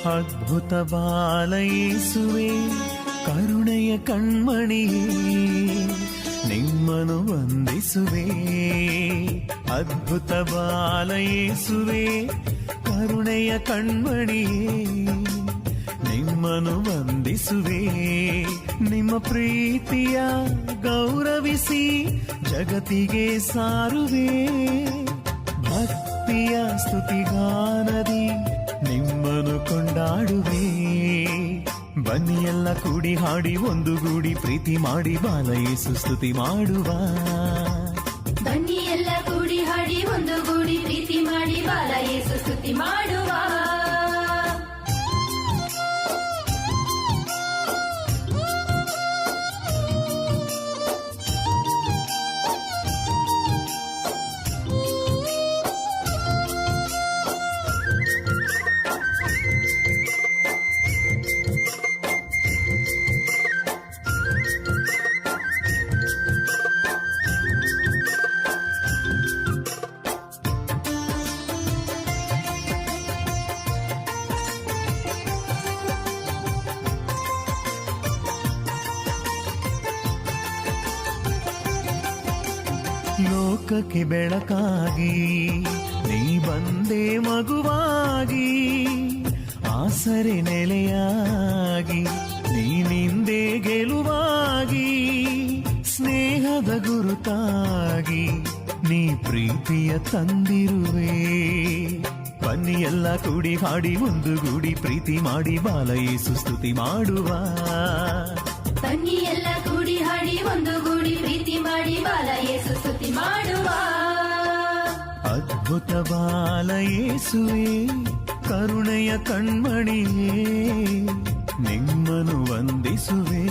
ಅದ್ಭುತ ಬಾಲ ಯೇಸುವೆ, ಕರುಣೆಯ ಕಣ್ಮಣಿಯೇ, ನಿಮ್ಮನ್ನು ವಂದಿಸುವೆ. ಅದ್ಭುತ ಬಾಲ ಯೇಸುವೆ, ಕರುಣೆಯ ಕಣ್ಮಣಿಯೇ, ನಿಮ್ಮನ್ನು ವಂದಿಸುವೆ. ನಿಮ್ಮ ಪ್ರೀತಿಯ ಗೌರವಿಸಿ ಜಗತ್ತಿಗೆ ಸಾರುವೆ. ಭಕ್ತಿಯ ಸ್ತುತಿಗಾನದಿ ನಿಮ್ಮನ್ನು ಕೊಂಡಾಡುವೆ. ಬನ್ನಿ ಎಲ್ಲ ಕೂಡಿ ಹಾಡಿ ಒಂದುಗೂಡಿ ಪ್ರೀತಿ ಮಾಡಿ ಬಾಲ ಯೇಸು ಸ್ತುತಿ ಮಾಡುವ. ಬನ್ನಿ ಎಲ್ಲ ಕೂಡಿ ಹಾಡಿ ಒಂದುಗೂಡಿ ಪ್ರೀತಿ ಮಾಡಿ ಬಾಲ ಯೇಸು ಸ್ತುತಿ ಮಾಡುವ. ಲೋಕಕ್ಕೆ ಬೆಳಕಾಗಿ ನೀ ಬಂದೆ ಮಗುವಾಗಿ, ಆಸರೆ ನೆಲೆಯಾಗಿ ನೀನಿಂದೆ ಗೆಲುವಾಗಿ, ಸ್ನೇಹದ ಗುರುತಾಗಿ ನೀ ಪ್ರೀತಿಯ ತಂದಿರುವೆ. ಬನ್ನಿ ಎಲ್ಲ ಕೂಡಿ ಹಾಡಿ ಒಂದುಗೂಡಿ ಪ್ರೀತಿ ಮಾಡಿ ಬಾಲ ಯೇಸು ಸ್ತುತಿ ಮಾಡುವ. ಬನ್ನಿ ಎಲ್ಲ ಕೂಡಿ ಹಾಡಿ ಒಂದುಗೂಡಿ ಪ್ರೀತಿ ಮಾಡಿ ಬಾಲ ಯೇಸು ಸ್ತುತಿ ಮಾಡುವ. ಅದ್ಭುತ ಬಾಲ ಯೇಸುವೆ, ಕರುಣೆಯ ಕಣ್ಮಣಿಯೇ, ನಿಮ್ಮನ್ನು ವಂದಿಸುವೆ.